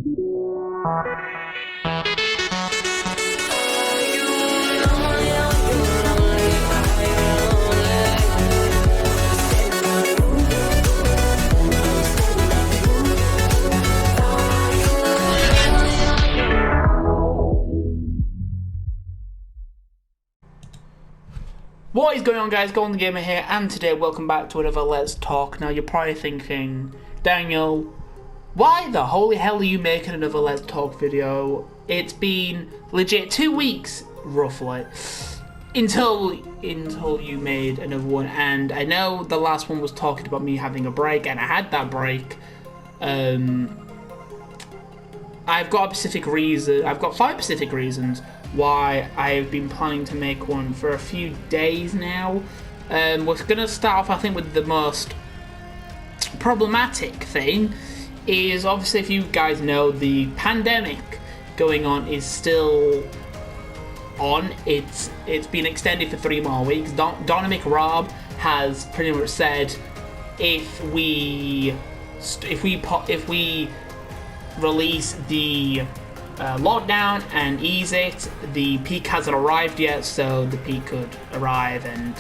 What is going on, guys? Golden Gamer here, and today welcome back to another Let's Talk. Now you're probably thinking, Daniel, why the holy hell are you making another Let's Talk video? It's been legit 2 weeks, roughly, until you made another one. And I know the last one was talking about me having a break, and I had that break. I've got a specific reason. I've got 5 specific reasons why I've been planning to make one for a few days now. We're going to start off, I think, with the most problematic thing. Is obviously, if you guys know, the pandemic going on is still on. It's been extended for 3 more weeks. Donna McRobb has pretty much said if we release the lockdown and ease it, the peak hasn't arrived yet, so the peak could arrive and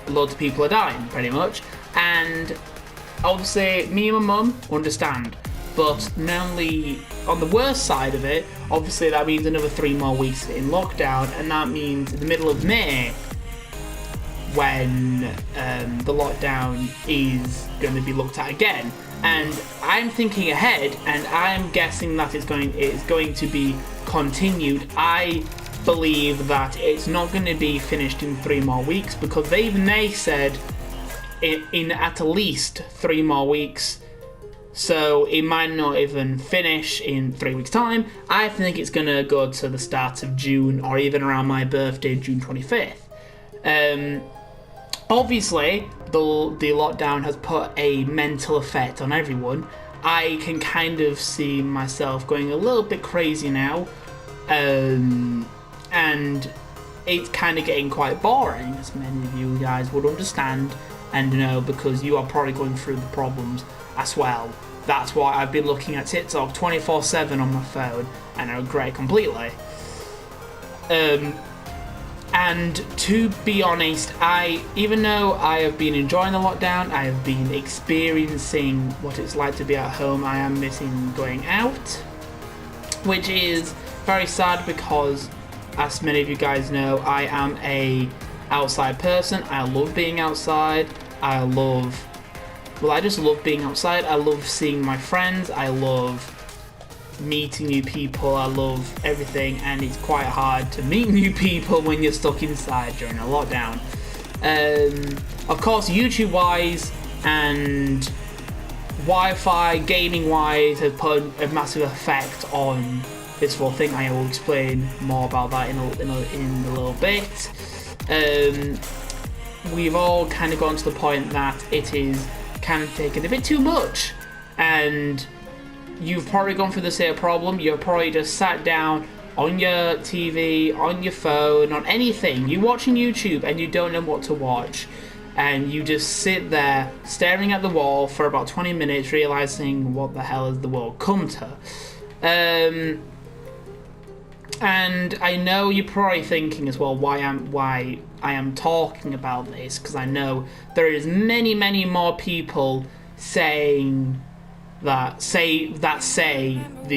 loads of people are dying, pretty much. And obviously, me and my mum understand, but not only on the worst side of it, obviously that means another 3 more weeks in lockdown, and that means in the middle of May, when the lockdown is going to be looked at again. And I'm thinking ahead, and I'm guessing that it's going to be continued. I believe that it's not going to be finished in 3 more weeks, because they said in at least 3 more weeks. So it might not even finish in 3 weeks' time. I think it's going to go to the start of June, or even around my birthday, June 25th. Obviously, the lockdown has put a mental effect on everyone. I can kind of see myself going a little bit crazy now, and it's kind of getting quite boring, as many of you guys would understand and know, because you are probably going through the problems as well. That's why I've been looking at TikTok 24/7 on my phone, and I regret it completely. And to be honest, even though I have been enjoying the lockdown, I have been experiencing what it's like to be at home, I am missing going out, which is very sad because, as many of you guys know, I am a outside person. I love being outside. I just love being outside. I love seeing my friends. I love meeting new people. I love everything, and it's quite hard to meet new people when you're stuck inside during a lockdown. Of course, YouTube wise and Wi-Fi gaming wise has put a massive effect on this whole thing. I will explain more about that in a little bit. We've all kind of gotten to the point that it is kind of taking a bit too much, and you've probably gone through the same problem. You've probably just sat down on your TV, on your phone, on anything. You're watching YouTube and you don't know what to watch. And you just sit there staring at the wall for about 20 minutes, realizing what the hell has the world come to. And I know you're probably thinking as well why I am talking about this, because I know there is many more people saying these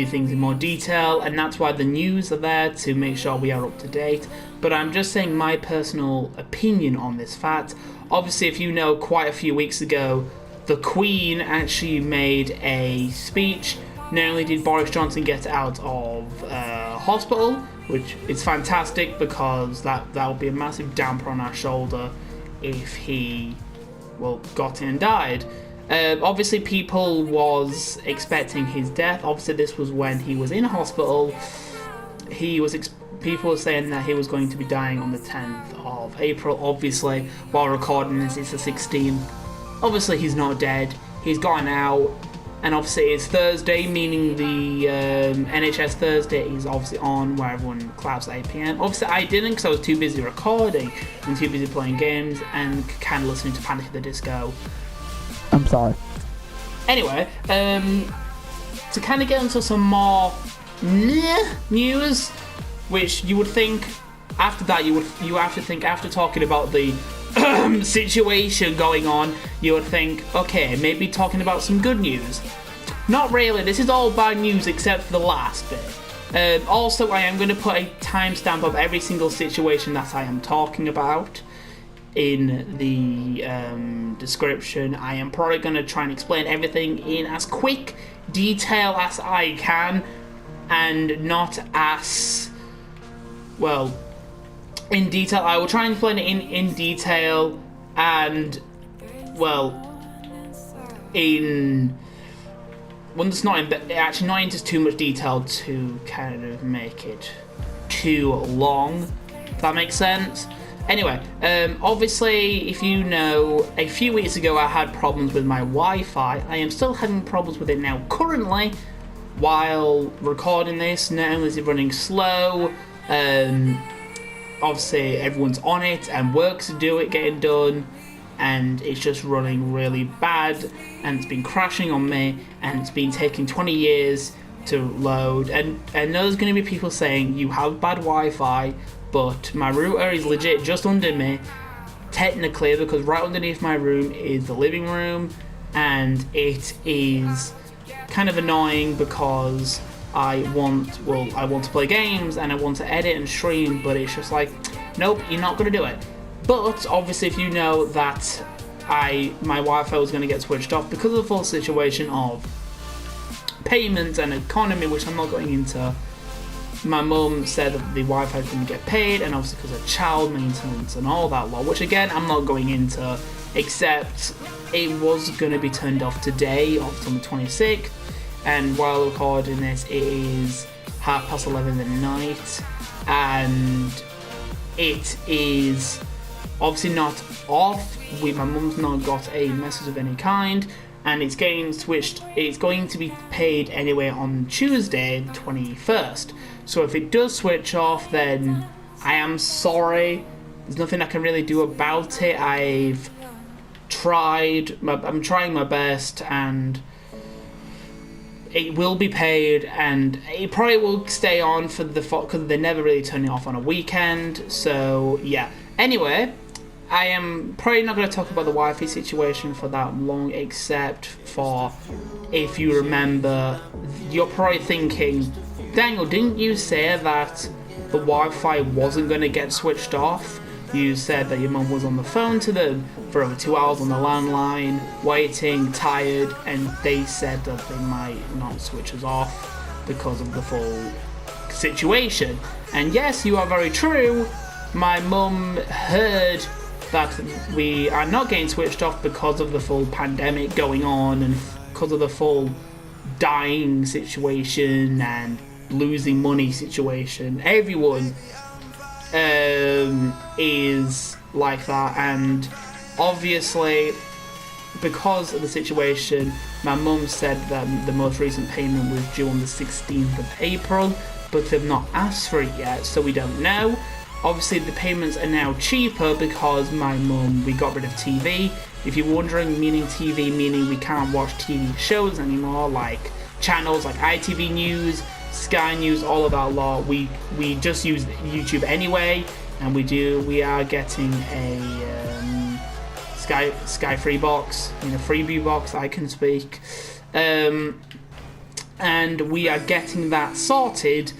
things in more detail, and that's why the news are there, to make sure we are up to date. But I'm just saying my personal opinion on this fact. Obviously, if you know, quite a few weeks ago, the Queen actually made a speech. Not only did Boris Johnson get out of hospital, which is fantastic, because that would be a massive damper on our shoulder if he got in and died. Obviously, people was expecting his death. Obviously, this was when he was in hospital. People were saying that he was going to be dying on the 10th of April. Obviously, while recording this, it's the 16th. Obviously, he's not dead. He's gone out. And obviously, it's Thursday, meaning the NHS Thursday is obviously on, where everyone claps at 8 PM. Obviously, I didn't, because I was too busy recording and too busy playing games and kind of listening to Panic at the Disco. I'm sorry. Anyway, to kind of get into some more news, which you would think after that you have to think after talking about the situation going on, you would think, okay, maybe talking about some good news. Not really. This is all bad news except for the last bit. Also, I am going to put a timestamp of every single situation that I am talking about in the description. I am probably going to try and explain everything in as quick detail as I can, and not as well in detail. I will try and explain it in detail and in it's not into too much detail to kind of make it too long, if that makes sense. Anyway, obviously, if you know, a few weeks ago I had problems with my Wi-Fi. I am still having problems with it now currently while recording this. Not only is it running slow, obviously everyone's on it and works to do it getting done, and it's just running really bad, and it's been crashing on me, and it's been taking 20 years to load. And there's going to be people saying you have bad Wi-Fi, but my router is legit just under me, technically, because right underneath my room is the living room, and it is kind of annoying because I want to play games and I want to edit and stream, but it's just like, nope, you're not going to do it. But obviously, if you know that my Wi-Fi was going to get switched off because of the full situation of payments and economy, which I'm not going into. My mum said that the Wi-Fi is going to get paid, and obviously because of child maintenance and all that lot, which again I'm not going into, except it was going to be turned off today, October 26th, and while recording this it is 11:30 at night, and it is obviously not off. My mum's not got a message of any kind, and it's getting switched. It's going to be paid anyway on Tuesday, 21st. So if it does switch off, then I am sorry. There's nothing I can really do about it. I'm trying my best, and it will be paid, and it probably will stay on for because they never really turn it off on a weekend. So yeah. Anyway, I am probably not going to talk about the Wi-Fi situation for that long, except for, if you remember, you're probably thinking, Daniel, didn't you say that the Wi-Fi wasn't going to get switched off? You said that your mum was on the phone to them for over 2 hours on the landline, waiting, tired, and they said that they might not switch us off because of the full situation. And yes, you are very true. My mum heard that we are not getting switched off because of the full pandemic going on, and because of the full dying situation and losing money situation. Everyone is like that, and obviously because of the situation, my mum said that the most recent payment was due on the 16th of April, but they've not asked for it yet, so we don't know. Obviously the payments are now cheaper because we got rid of TV. If you're wondering, meaning TV, meaning we can't watch TV shows anymore, like channels like ITV News, Sky News, all of that lot. We just use YouTube anyway, and we are getting a Sky free box, freebie box, I can speak, and we are getting that sorted.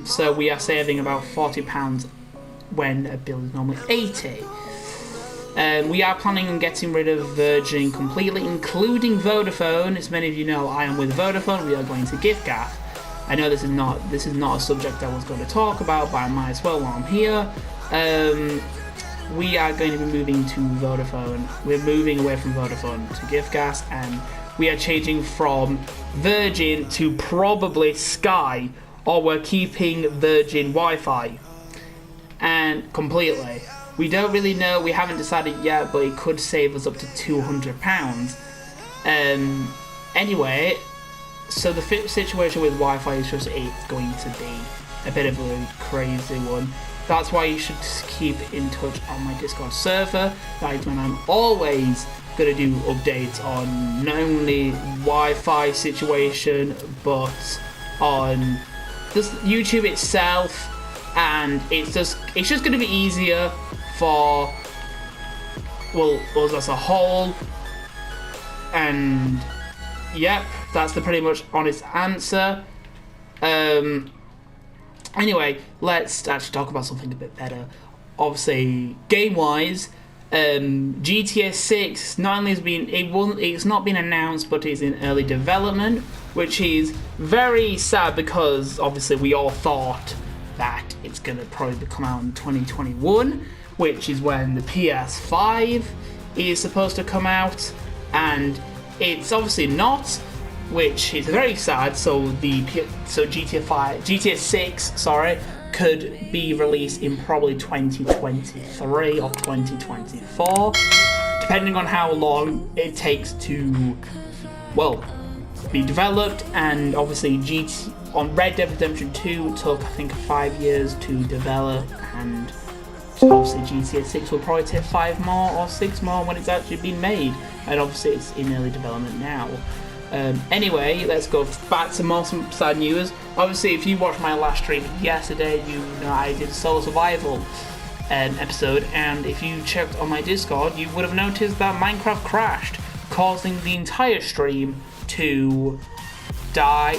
So we are saving about £40 when a bill is normally £80. We are planning on getting rid of Virgin completely, including Vodafone. As many of you know, I am with Vodafone. We are going to giffgaff. I know this is not a subject I was going to talk about, but I might as well while I'm here. We are going to be moving to Vodafone. We're moving away from Vodafone to giffgaff, and we are changing from Virgin to probably Sky, or we're keeping Virgin Wi-Fi, and completely. We don't really know, we haven't decided yet, but it could save us up to £200. Anyway, so the situation with Wi-Fi is just, it's going to be a bit of a crazy one. That's why you should keep in touch on my Discord server. That is when I'm always going going to do updates on not only Wi-Fi situation, but on just YouTube itself, and it's just going to be easier for, well, us as a whole. And yep, that's the pretty much honest answer. Anyway, let's actually talk about something a bit better. Obviously, game-wise, GTA 6 not only has been, it's not been announced, but it's in early development, which is very sad because obviously we all thought that it's gonna probably come out in 2021, which is when the PS5 is supposed to come out, and it's obviously not, which is very sad. So GTA 6, sorry, could be released in probably 2023 or 2024, depending on how long it takes to, well, be developed. And obviously on Red Dead Redemption 2 took, I think, 5 years to develop, and obviously GTA 6 will probably take 5 more or 6 more when it's actually been made, and obviously it's in early development now. Anyway, let's go back to more sad news. Obviously, if you watched my last stream yesterday, you know I did a solo survival episode, and if you checked on my Discord, you would have noticed that Minecraft crashed, causing the entire stream to die,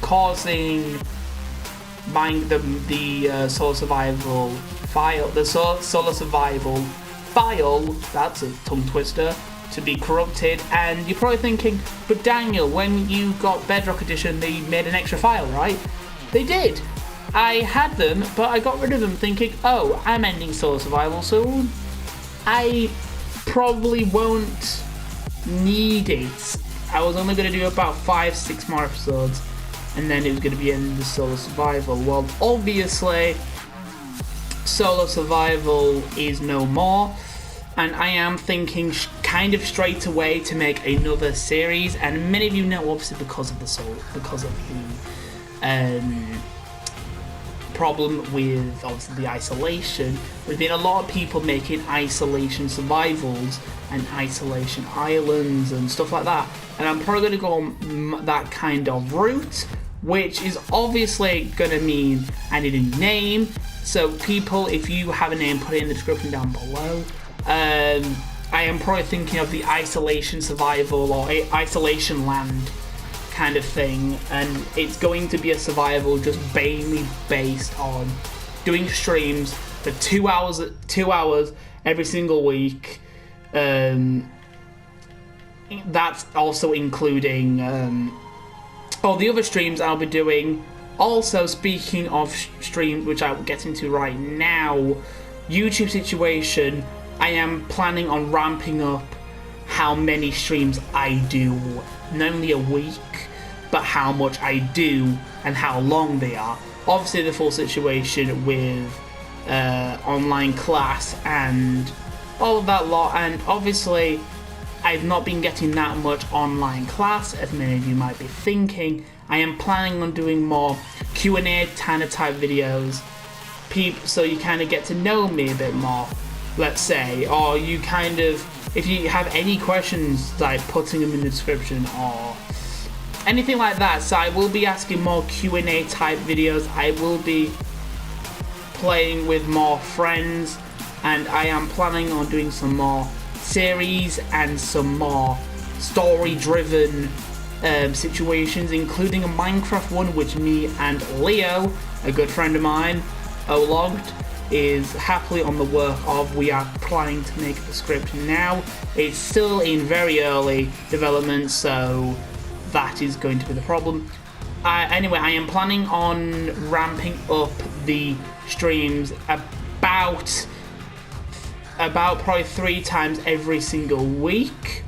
causing the solo survival file, that's a tongue twister, to be corrupted. And you're probably thinking, but Daniel, when you got Bedrock Edition, they made an extra file, right? They did. I had them, but I got rid of them thinking, oh, I'm ending solo survival soon, I probably won't need it. I was only going to do about 5-6 more episodes, and then it was going to be ending the solo survival. Well, obviously, solo survival is no more, and I am thinking kind of straight away to make another series. And many of you know, obviously, because of the problem with obviously the isolation, there's been a lot of people making isolation survivals and isolation islands and stuff like that, and I'm probably going to go on that kind of route, which is obviously going to mean I need a name. So people, if you have a name, put it in the description down below. I am probably thinking of the isolation survival or isolation land kind of thing, and it's going to be a survival just mainly based on doing streams for 2 hours every single week. That's also including all the other streams I'll be doing. Also, speaking of streams, which I will get into right now, YouTube situation, I am planning on ramping up how many streams I do, not only a week, but how much I do and how long they are. Obviously, the full situation with online class and all of that lot, and obviously I've not been getting that much online class, as many of you might be thinking. I am planning on doing more Q&A kind of type videos, so you kind of get to know me a bit more, let's say, or you kind of, if you have any questions, like putting them in the description or anything like that. So I will be asking more Q&A type videos. I will be playing with more friends, and I am planning on doing some more series and some more story-driven situations, including a Minecraft one, which me and Leo, a good friend of mine, Ologged, is happily on the work of. We are planning to make the script now. It's still in very early development, so that is going to be the problem. Anyway, I am planning on ramping up the streams about probably 3 times every single week,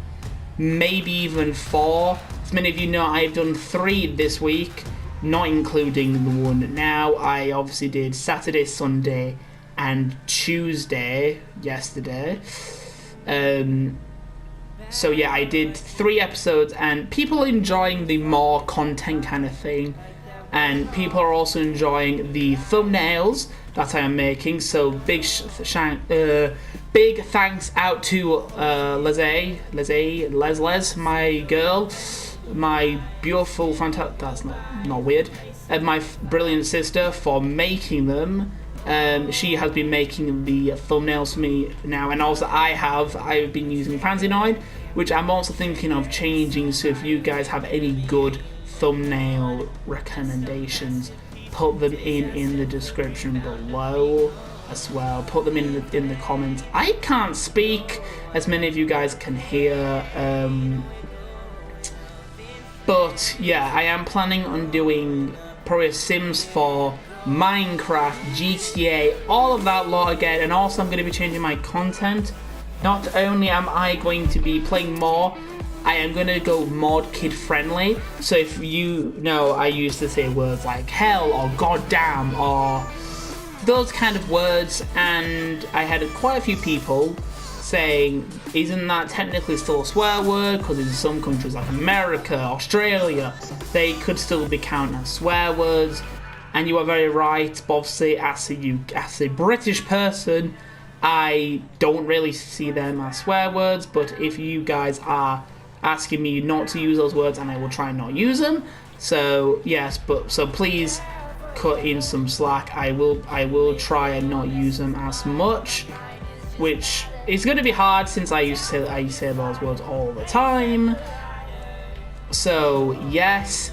maybe even 4. As many of you know, I've done 3 this week, not including the one now. I obviously did Saturday, Sunday, and Tuesday yesterday. So yeah, I did 3 episodes, and people enjoying the more content kind of thing. and people are also enjoying the thumbnails that I am making. So big thanks out to Les, my girl, my beautiful, fantastic. That's not weird. And my brilliant sister for making them. She has been making the thumbnails for me now, and also I've been using Pansinoid, which I'm also thinking of changing. So if you guys have any good thumbnail recommendations, put them in the description below as well. Put them in the comments. I can't speak, as many of you guys can hear. But yeah, I am planning on doing probably Sims 4, Minecraft, GTA, all of that lot again, and also I'm going to be changing my content. Not only am I going to be playing more, I am going to go more kid friendly. So if you know, I used to say words like hell or goddamn or those kind of words, and I had quite a few people saying, isn't that technically still a swear word? Because in some countries like America, Australia, they could still be counted as swear words. And you are very right, but obviously as a British person, I don't really see them as swear words. But if you guys are asking me not to use those words, and I will try and not use them. So yes, so please cut in some slack. I will try and not use them as much, which is going to be hard since I used to say those words all the time. So yes.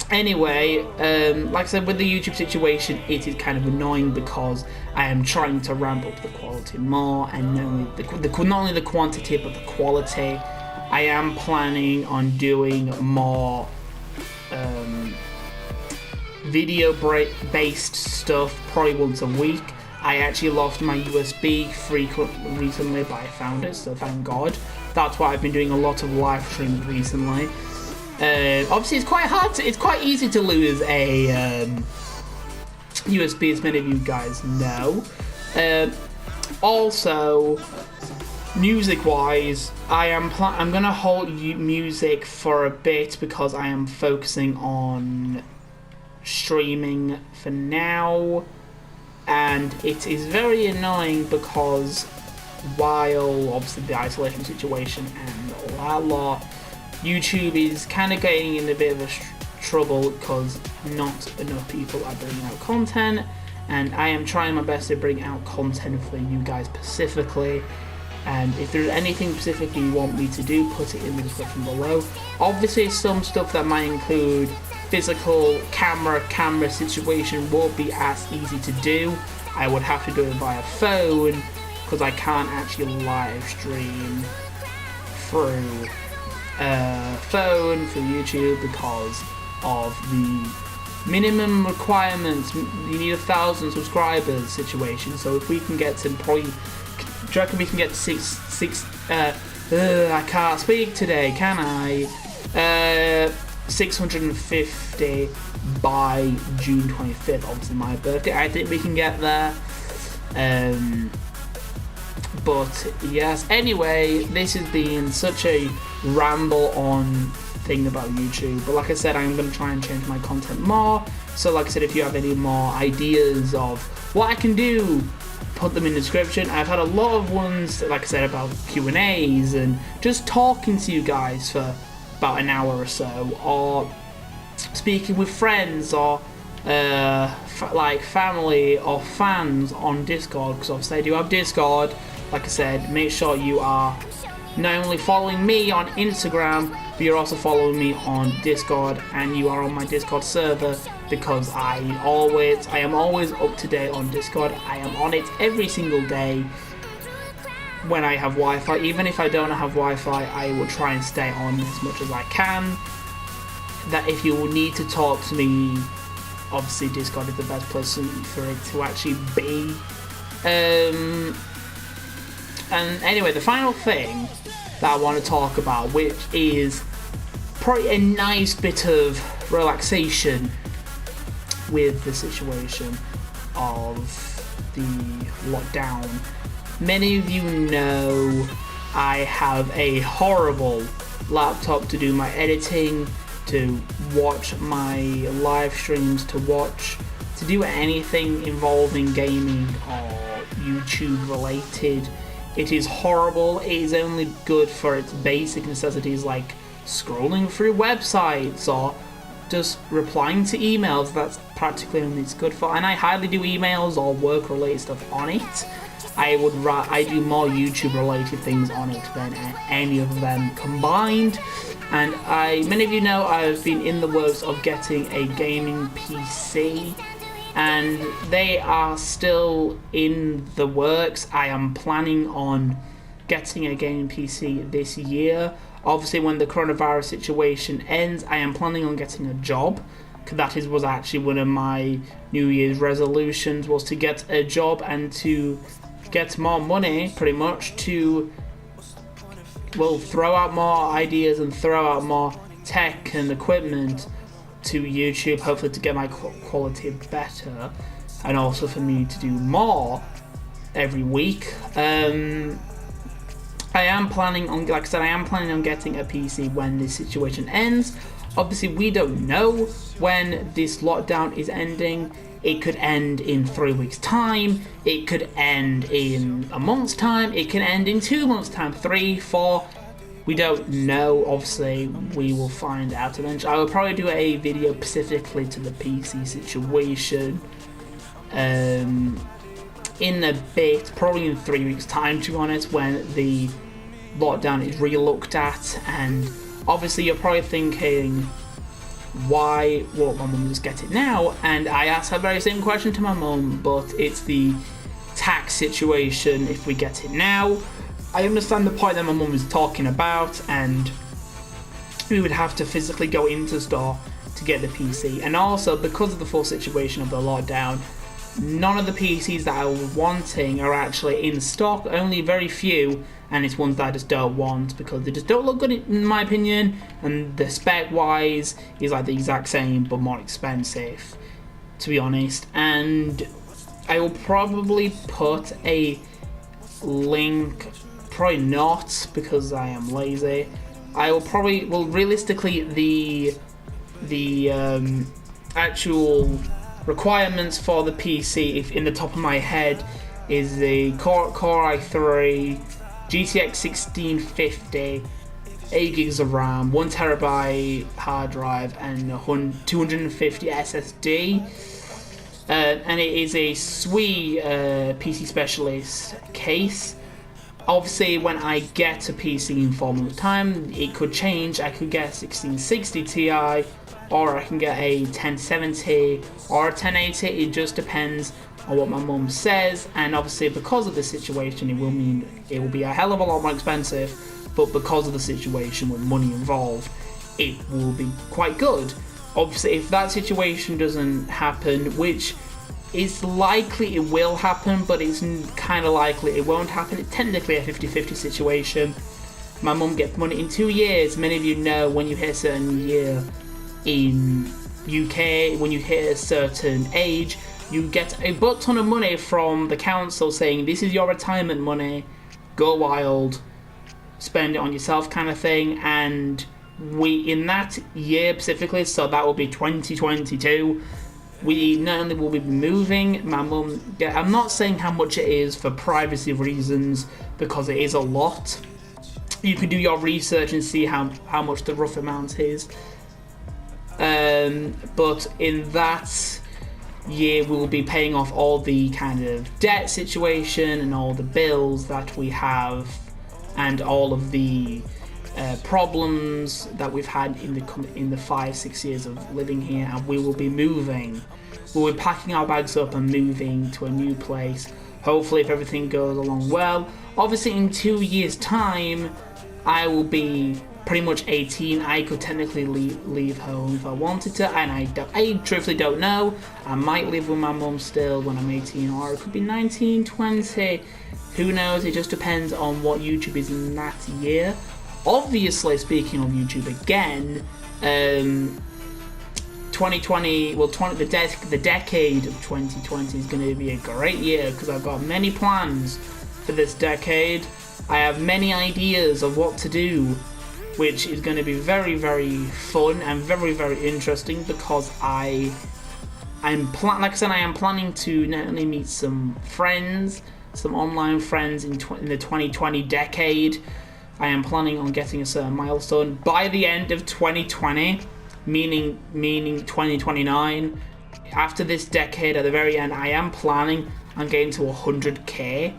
Anyway, like I said, with the YouTube situation, it is kind of annoying because I am trying to ramp up the quality more, and not only the quantity but the quality. I am planning on doing more video-based stuff, probably once a week. I actually lost my USB recently, but I found it, so thank God. That's why I've been doing a lot of live streams recently. Obviously, it's quite easy to lose a USB, as many of you guys know. Also, music-wise, I'm gonna hold music for a bit because I am focusing on streaming for now, and it is very annoying because while obviously the isolation situation and all that lot, YouTube is kind of getting in a bit of a trouble because not enough people are bringing out content, and I am trying my best to bring out content for you guys specifically. And if there's anything specifically you want me to do, put it in the description below. Obviously, some stuff that might include physical camera situation won't be as easy to do. I would have to do it via phone because I can't actually live stream through phone for YouTube because of the minimum requirements. You need 1,000 subscribers situation. So if we can get to probably, do you reckon we can get I can't speak today, can I? 650 by June 25th, obviously my birthday. I think we can get there. But yes, anyway, this has been such a ramble on thing about YouTube. But like I said, I'm going to try and change my content more. So like I said, if you have any more ideas of what I can do, put them in the description. I've had a lot of ones, like I said, about Q&As and just talking to you guys for about an hour or so, or speaking with friends, or like family or fans on Discord, because obviously I do have Discord. Like I said, make sure you are not only following me on Instagram, but you're also following me on Discord, and you are on my Discord server, because I am always up to date on Discord. I am on it every single day when I have Wi-Fi. Even if I don't have Wi-Fi, I will try and stay on as much as I can. That if you will need to talk to me, obviously Discord is the best place for it to actually be. And anyway, the final thing that I want to talk about, which is probably a nice bit of relaxation with the situation of the lockdown. Many of you know I have a horrible laptop to do my editing, to watch my live streams, to do anything involving gaming or YouTube related. It is horrible. It is only good for its basic necessities like scrolling through websites or just replying to emails. That's practically only it's good for. And I hardly do emails or work related stuff on it. I do more YouTube related things on it than any of them combined. And many of you know I've been in the works of getting a gaming PC, and they are still in the works. I am planning on getting a gaming PC this year. Obviously, when the coronavirus situation ends, I am planning on getting a job. That was actually one of my New Year's resolutions, was to get a job and to get more money, pretty much, to throw out more ideas and throw out more tech and equipment to YouTube, hopefully to get my quality better, and also for me to do more every week. I am planning on, like I said, getting a PC when this situation ends. Obviously, we don't know when this lockdown is ending. It could end in 3 weeks' time. It could end in a month's time. It can end in 2 months' time, 3, 4. We don't know. Obviously, we will find out eventually. I will probably do a video specifically to the PC situation in a bit, probably in 3 weeks' time, to be honest, when the lockdown is re-looked at. And obviously, you're probably thinking, why won't my mum just get it now? And I asked that very same question to my mum, but it's the tax situation if we get it now. I understand the point that my mum is talking about, and we would have to physically go into the store to get the PC. And also, because of the full situation of the lockdown, none of the PCs that I was wanting are actually in stock, only very few, and it's ones that I just don't want because they just don't look good in my opinion, and the spec wise is like the exact same but more expensive, to be honest. And I will probably put a link, probably not because I am lazy. I will probably, realistically the actual requirements for the PC, if in the top of my head, is the Core i3, GTX 1650, 8 gigs of RAM, 1 terabyte hard drive, and 250 SSD. And it is a SWE PC Specialist case. Obviously, when I get a PC in 4 months' time, it could change. I could get a 1660 Ti, or I can get a 1070 or a 1080. It just depends on what my mum says. And obviously, because of the situation, it will mean it will be a hell of a lot more expensive. But because of the situation with money involved, it will be quite good. Obviously, if that situation doesn't happen, which is likely it will happen, but it's kind of likely it won't happen. It's technically a 50-50 situation. My mum gets money in 2 years. Many of you know when you hit a certain year in UK, when you hit a certain age, you get a butt ton of money from the council saying this is your retirement money, go wild, spend it on yourself, kind of thing. And we, in that year specifically, so that will be 2022, we not only will we be moving, my mum, I'm not saying how much it is for privacy reasons because it is a lot. You can do your research and see how much the rough amount is. But in that year we will be paying off all the kind of debt situation and all the bills that we have and all of the problems that we've had in the 5-6 years of living here. And we will be moving. We'll be packing our bags up and moving to a new place, hopefully if everything goes along well. Obviously in 2 years time I will be pretty much 18. I could technically leave home if I wanted to, and I truthfully don't know. I might live with my mum still when I'm 18, or it could be 19, 20, who knows. It just depends on what YouTube is in that year. Obviously, speaking of YouTube again, 2020, the decade of 2020 is going to be a great year because I've got many plans for this decade. I have many ideas of what to do which is going to be very, very fun and very, very interesting because like I said, I am planning to not only meet some friends, some online friends in the 2020 decade. I am planning on getting a certain milestone by the end of 2020, meaning 2029. After this decade, at the very end, I am planning on getting to 100k,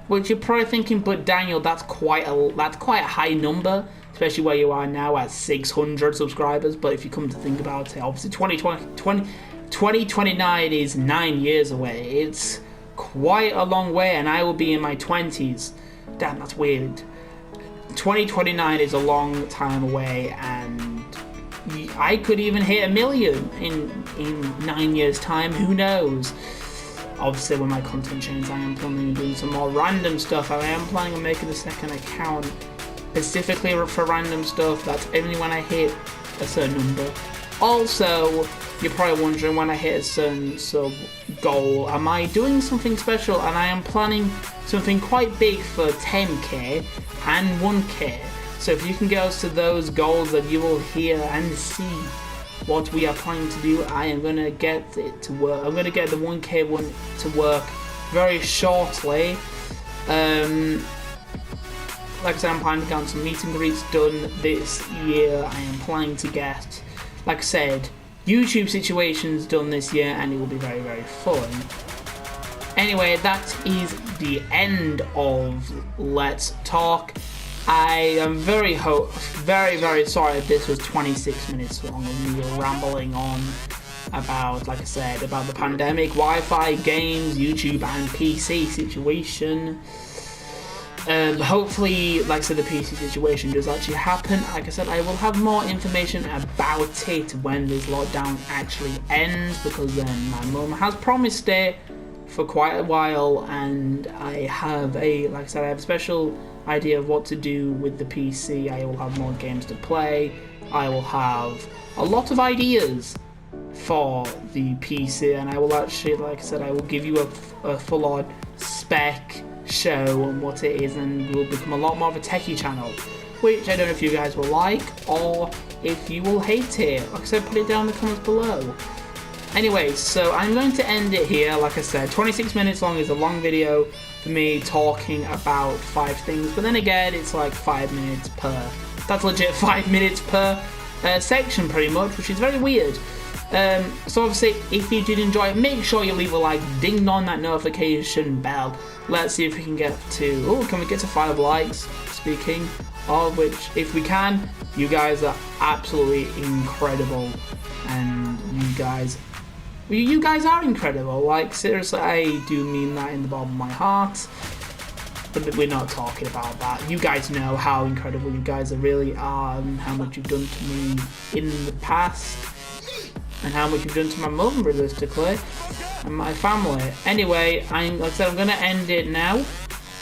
which you're probably thinking, but Daniel, that's quite a high number, especially where you are now at 600 subscribers. But if you come to think about it, obviously 2029 is 9 years away. It's quite a long way, and I will be in my 20s. Damn, that's weird. 2029 is a long time away, and I could even hit 1 million in 9 years' time. Who knows? Obviously, when my content changes, I am planning on doing some more random stuff. I am planning on making a second account specifically for random stuff. That's only when I hit a certain number. Also, you're probably wondering, when I hit a certain sub goal, am I doing something special? And I am planning something quite big for 10k and 1k. So if you can get us to those goals, that you will hear and see what we are planning to do. I am going to get it to work. I'm going to get the 1k one to work very shortly. Like I said, I'm planning to get some meet and greets done this year. I am planning to get, like I said, YouTube situations done this year, and it will be very, very fun. Anyway, that is the end of Let's Talk. I am very, very sorry if this was 26 minutes long of me rambling on about, like I said, about the pandemic, Wi-Fi, games, YouTube, and PC situation. Hopefully, like I said, the PC situation does actually happen. Like I said, I will have more information about it when this lockdown actually ends, because then my mum has promised it for quite a while, and I have like I said, I have a special idea of what to do with the PC. I will have more games to play. I will have a lot of ideas for the PC, and I will actually, like I said, I will give you a full-on spec show on what it is, and will become a lot more of a techie channel, which I don't know if you guys will like or if you will hate it. Like I said, put it down in the comments below. Anyway, so I'm going to end it here. Like I said, 26 minutes long is a long video for me talking about 5 things, but then again, it's like 5 minutes per, that's legit 5 minutes per section pretty much, which is very weird. So obviously, if you did enjoy it, make sure you leave a like, ding on that notification bell. Let's see if we can get to, can we get to 5 likes? Speaking of which, if we can, you guys are absolutely incredible, and you guys are incredible. Like, seriously, I do mean that in the bottom of my heart. But we're not talking about that. You guys know how incredible you guys really are, and how much you've done to me in the past, and how much you've done to my mum, realistically, and my family. Anyway, like I said, I'm going to end it now.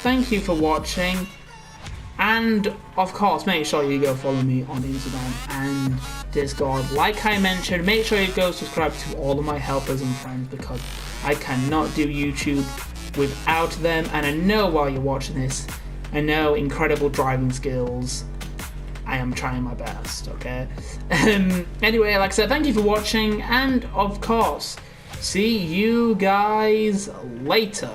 Thank you for watching, and of course, make sure you go follow me on Instagram and Discord. Like I mentioned, make sure you go subscribe to all of my helpers and friends, because I cannot do YouTube without them. And I know while you're watching this, I know incredible driving skills. I am trying my best, okay? Anyway, like I said, thank you for watching, and of course, see you guys later.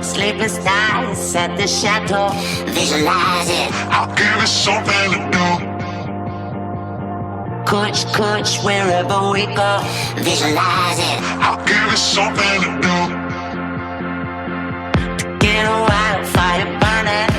Sleepless nights at the chateau, visualize it, I'll give it something to do. Coach, wherever we go, visualize it, I'll give it something to do. Get a wildfire burning.